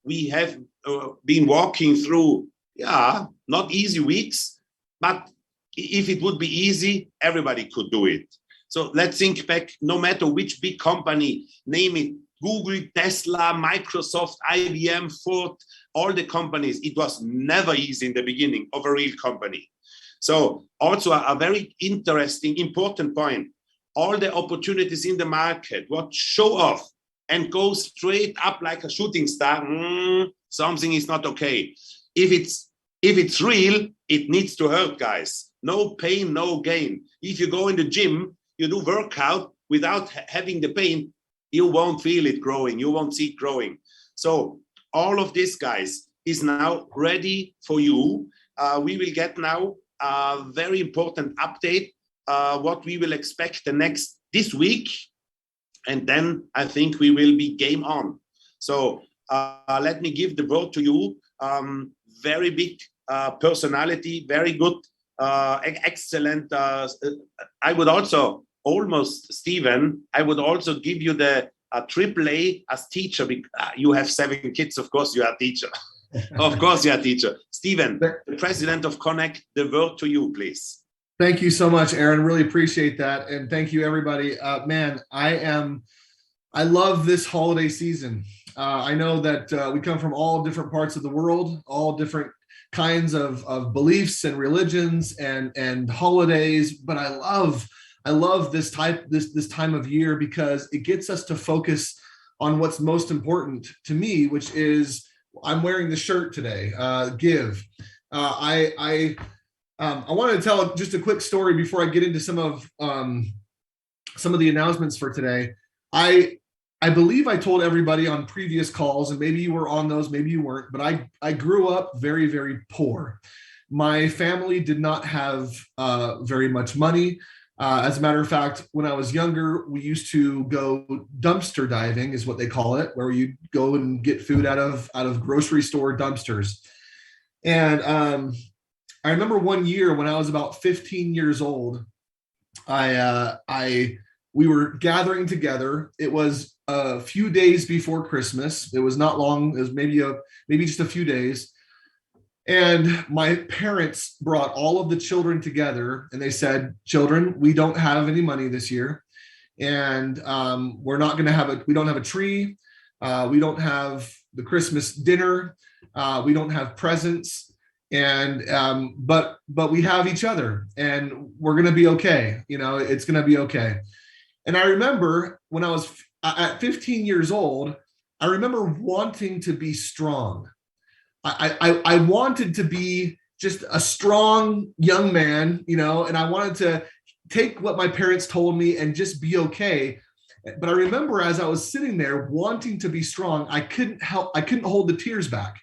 we have been walking through, yeah, not easy weeks, but if it would be easy, everybody could do it. So let's think back, no matter which big company, name it, Google, Tesla, Microsoft, IBM, Ford, all the companies, it was never easy in the beginning of a real company. So also a very interesting, important point, all the opportunities in the market, what show off and go straight up like a shooting star, something is not okay. If it's real, it needs to hurt, guys. No pain, no gain. If you go in the gym, you do workout without having the pain, you won't feel it growing, you won't see it growing. So all of this, guys, is now ready for you. We will get now a very important update, what we will expect this week. And then I think we will be game on. So let me give the word to you. Very big personality, very good, excellent. I would also, almost, Stephen, I would also give you the AAA as teacher. You have 7 kids, of course you are a teacher. Of course you are a teacher. Stephen, the president of Connect, the word to you, please. Thank you so much, Aaron. Really appreciate that. And thank you, everybody. Man, I love this holiday season. I know that we come from all different parts of the world, all different kinds of beliefs and religions and holidays, but I love this time of year because it gets us to focus on what's most important to me, which is, I'm wearing the shirt today, give. I wanted to tell just a quick story before I get into some of the announcements for today. I believe I told everybody on previous calls, and maybe you were on those, maybe you weren't, but I grew up very, very poor. My family did not have very much money. As a matter of fact, when I was younger, we used to go dumpster diving, is what they call it, where you go and get food out of grocery store dumpsters. And I remember one year when I was about 15 years old, we were gathering together. It was a few days before Christmas. It was not long. It was maybe just a few days. And my parents brought all of the children together and they said, children, we don't have any money this year. And we're not going to we don't have a tree. We don't have the Christmas dinner. We don't have presents. And but we have each other and we're going to be okay. You know, it's going to be okay. And I remember when I was at 15 years old, I remember wanting to be strong. I wanted to be just a strong young man, you know, and I wanted to take what my parents told me and just be okay. But I remember as I was sitting there wanting to be strong, I couldn't hold the tears back.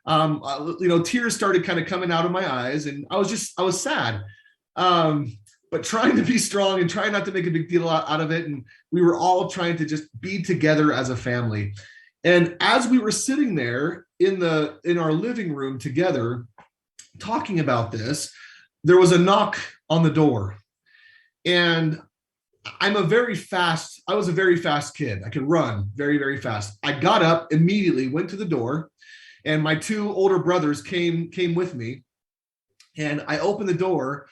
Tears started kind of coming out of my eyes and I was sad. But trying to be strong and trying not to make a big deal out of it. And we were all trying to just be together as a family. And as we were sitting there in our living room together, talking about this, there was a knock on the door. And I was a very fast kid. I could run very, very fast. I got up immediately, went to the door, and my 2 older brothers came with me. And I opened the door.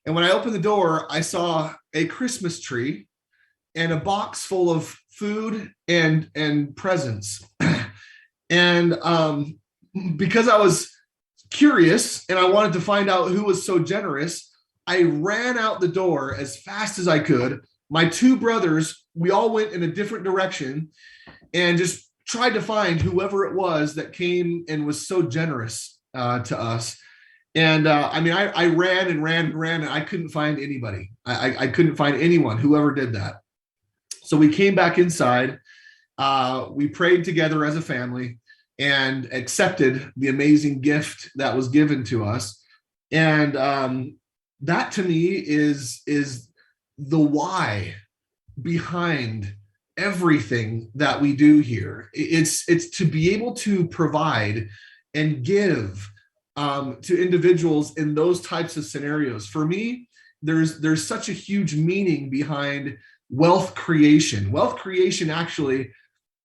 And when I opened the door, I saw a Christmas tree and a box full of food and presents. And because I was curious and I wanted to find out who was so generous, I ran out the door as fast as I could. My 2 brothers, we all went in a different direction and just tried to find whoever it was that came and was so generous to us. And I ran and I couldn't find anybody. I couldn't find anyone, whoever did that. So we came back inside. We prayed together as a family and accepted the amazing gift that was given to us. And that to me is the why behind everything that we do here. It's to be able to provide and give to individuals in those types of scenarios. For me, there's such a huge meaning behind wealth creation. Wealth creation actually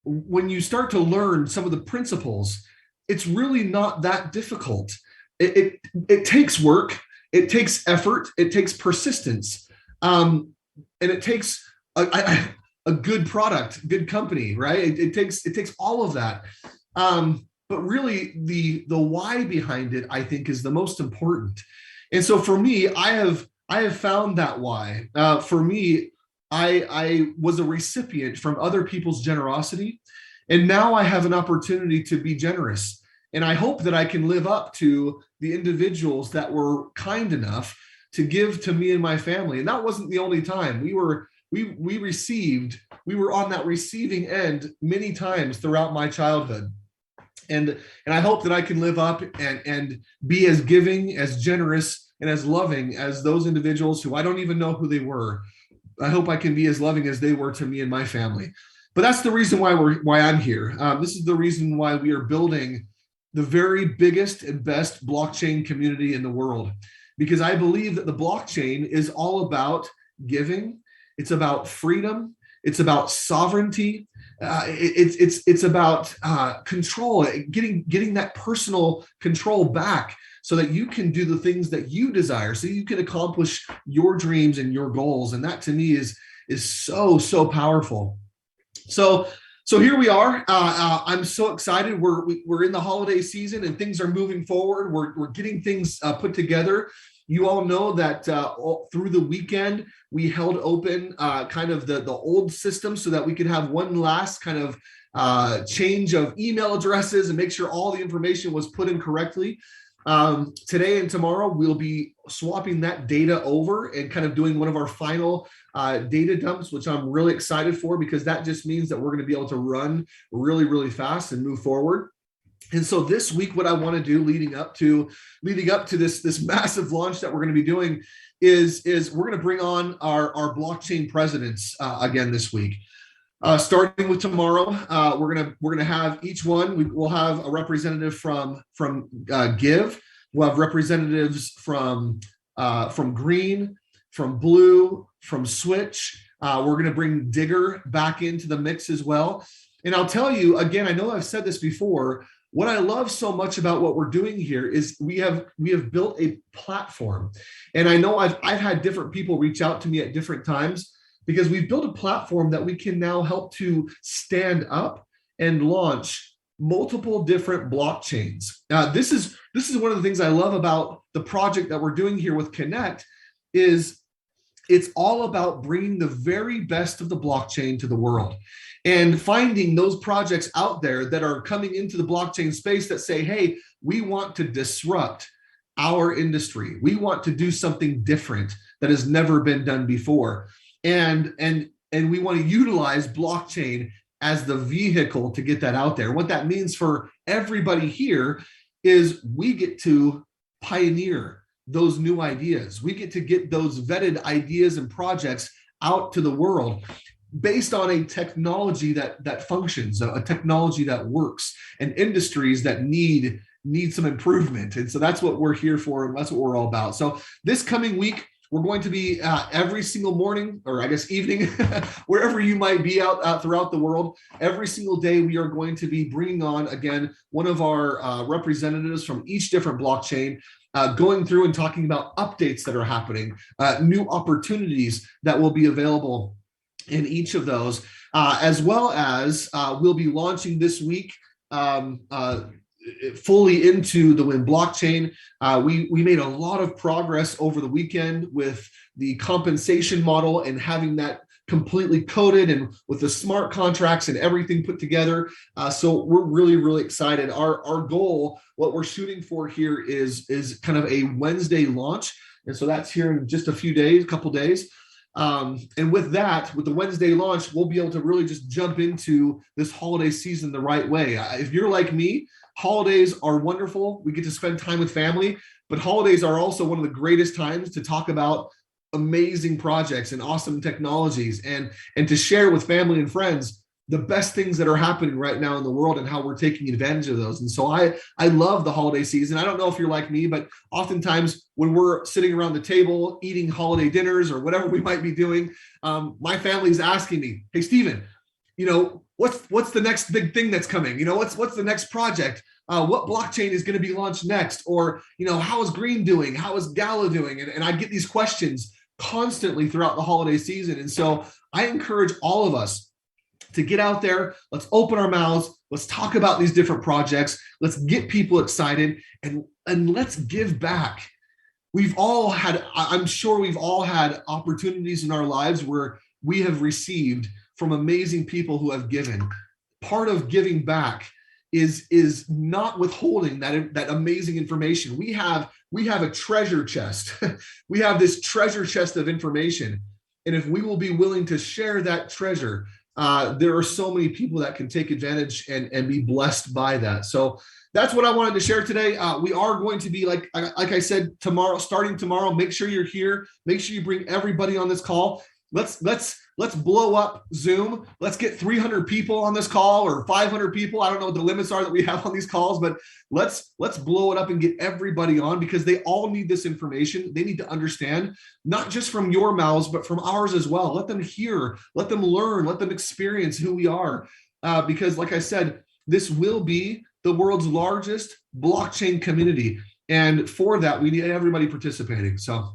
when you start to learn some of the principles, it's really not that difficult. It takes work, it takes effort, it takes persistence, and it takes a good product, good company, right? It takes all of that. But really, the why behind it, I think, is the most important. And so for me, I have found that why. For me, I was a recipient from other people's generosity, and now I have an opportunity to be generous. And I hope that I can live up to the individuals that were kind enough to give to me and my family. And that wasn't the only time. We were on that receiving end many times throughout my childhood. And I hope that I can live up and be as giving, as generous, and as loving as those individuals who I don't even know who they were. I hope I can be as loving as they were to me and my family. But that's the reason why I'm here. This is the reason why we are building the very biggest and best blockchain community in the world, because I believe that the blockchain is all about giving. It's about freedom. It's about sovereignty. It's about control, getting that personal control back so that you can do the things that you desire, so you can accomplish your dreams and your goals. And that to me is so powerful. So here we are. I'm so excited. We're in the holiday season and things are moving forward. We're getting things put together. You all know that through the weekend, we held open kind of the old system so that we could have one last kind of change of email addresses and make sure all the information was put in correctly. Today and tomorrow, we'll be swapping that data over and kind of doing one of our final data dumps, which I'm really excited for, because that just means that we're going to be able to run really, really fast and move forward. And so this week, what I want to do leading up to this massive launch that we're going to be doing is we're going to bring on our blockchain presidents again this week. Starting with tomorrow, we're gonna have each one. We'll have a representative from Give. We'll have representatives from Green, from Blue, from Switch. We're gonna bring Digger back into the mix as well. And I'll tell you again, I know I've said this before. What I love so much about what we're doing here is we have built a platform, and I know I've had different people reach out to me at different times, because we've built a platform that we can now help to stand up and launch multiple different blockchains. This is one of the things I love about the project that we're doing here with Connect, is it's all about bringing the very best of the blockchain to the world and finding those projects out there that are coming into the blockchain space that say, hey, we want to disrupt our industry. We want to do something different that has never been done before. And we want to utilize blockchain as the vehicle to get that out there. What that means for everybody here is we get to pioneer those new ideas. We get to get those vetted ideas and projects out to the world based on a technology that functions, a technology that works, and industries that need some improvement. And so that's what we're here for, and that's what we're all about. So this coming week, we're going to be every single morning, or I guess evening, wherever you might be out throughout the world. Every single day, we are going to be bringing on, again, one of our representatives from each different blockchain, going through and talking about updates that are happening, new opportunities that will be available in each of those, as well as we'll be launching this week fully into the Win blockchain. We made a lot of progress over the weekend with the compensation model and having that completely coded and with the smart contracts and everything put together. So we're really, really excited. Our goal, what we're shooting for here is kind of a Wednesday launch. And so that's here in just a couple days. And with the Wednesday launch, we'll be able to really just jump into this holiday season the right way. If you're like me, holidays are wonderful. We get to spend time with family, but holidays are also one of the greatest times to talk about amazing projects and awesome technologies, and to share with family and friends the best things that are happening right now in the world and how we're taking advantage of those. And so I love the holiday season. I don't know if you're like me, but oftentimes when we're sitting around the table eating holiday dinners or whatever we might be doing, my family's asking me, hey, Stephen, what's the next big thing that's coming? You know, what's the next project? What blockchain is going to be launched next? Or, you know, how is Green doing? How is Gala doing? And I get these questions constantly throughout the holiday season. And so I encourage all of us to get out there. Let's open our mouths. Let's talk about these different projects. Let's get people excited, and let's give back. We've all had, I'm sure we've all had opportunities in our lives where we have received from amazing people who have given. Part of giving back is not withholding that amazing information. We have a treasure chest. We have this treasure chest of information. And if we will be willing to share that treasure, there are so many people that can take advantage and be blessed by that. So that's what I wanted to share today. We are going to be, like I said, starting tomorrow. Make sure you're here. Make sure you bring everybody on this call. Let's blow up Zoom. Let's get 300 people on this call, or 500 people. I don't know what the limits are that we have on these calls, but let's blow it up and get everybody on, because they all need this information. They need to understand, not just from your mouths, but from ours as well. Let them hear, let them learn, let them experience who we are. Because like I said, this will be the world's largest blockchain community. And for that, we need everybody participating. So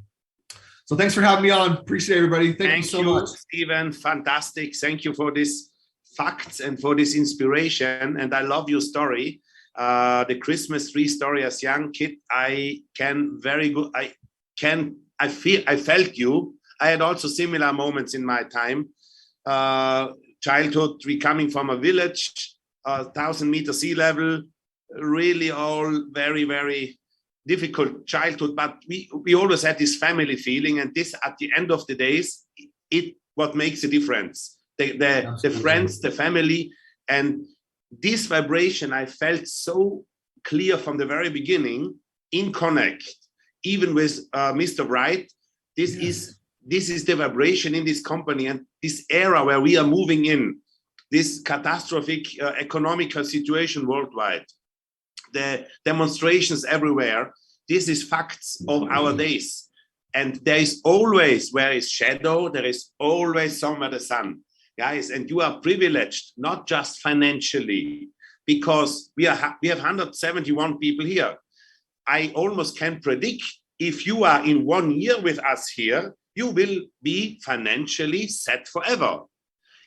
thanks for having me on. Appreciate everybody. Thank you so much. Stephen. Fantastic. Thank you for this facts and for this inspiration. And I love your story. The Christmas tree story as young kid. I felt you. I had also similar moments in my time. Childhood, we coming from a village, 1,000-meter sea level, really all very, very difficult childhood, but we always had this family feeling, and this at the end of the days, what makes a difference. The friends, the family, and this vibration I felt so clear from the very beginning in Connect, even with Mr. Wright. This is the vibration in this company, and this era where we are moving in, this catastrophic economical situation worldwide. The demonstrations everywhere. This is facts of our days. And there is always, where is shadow, there is always somewhere the sun. Guys, and you are privileged, not just financially, because we have 171 people here. I almost can predict, if you are in 1 year with us here, you will be financially set forever.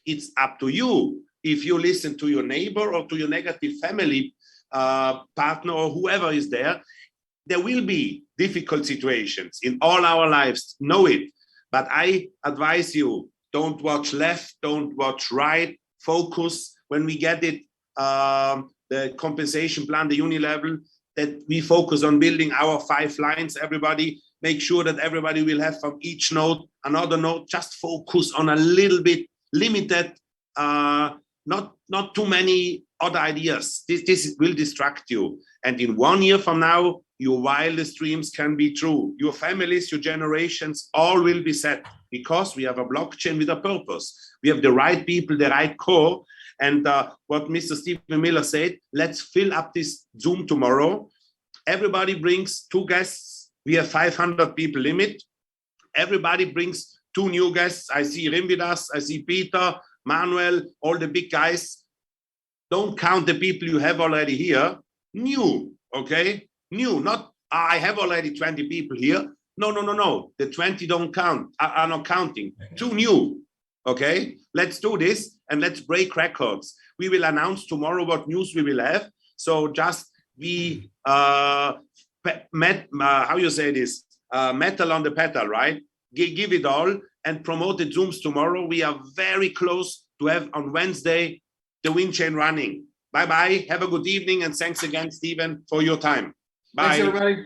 It's up to you. If you listen to your neighbor or to your negative family partner or whoever is there will be difficult situations in all our lives, know it. But I advise you, don't watch left, don't watch right, focus. When we get it, the compensation plan, the unilevel, that we focus on building our 5 lines. Everybody, make sure that everybody will have from each node another node. Just focus on a little bit limited, not too many other ideas. This will distract you. And in 1 year from now, your wildest dreams can be true. Your families, your generations, all will be set, because we have a blockchain with a purpose. We have the right people, the right core. And what Mr. Stephen Miller said, let's fill up this Zoom tomorrow. Everybody brings 2 guests. We have 500 people limit. Everybody brings 2 new guests. I see Rim with us. I see Peter, Manuel, all the big guys. Don't count the people you have already here. New, okay? New, not I have already 20 people here. No. The 20 don't count, are not counting. 2 new, okay? Let's do this and let's break records. We will announce tomorrow what news we will have. So just be, how you say this? Metal on the pedal, right? Give it all and promote the Zooms tomorrow. We are very close to have on Wednesday the wind chain running. Bye-bye. Have a good evening. And thanks again, Stephen, for your time. Bye. Thanks, everybody.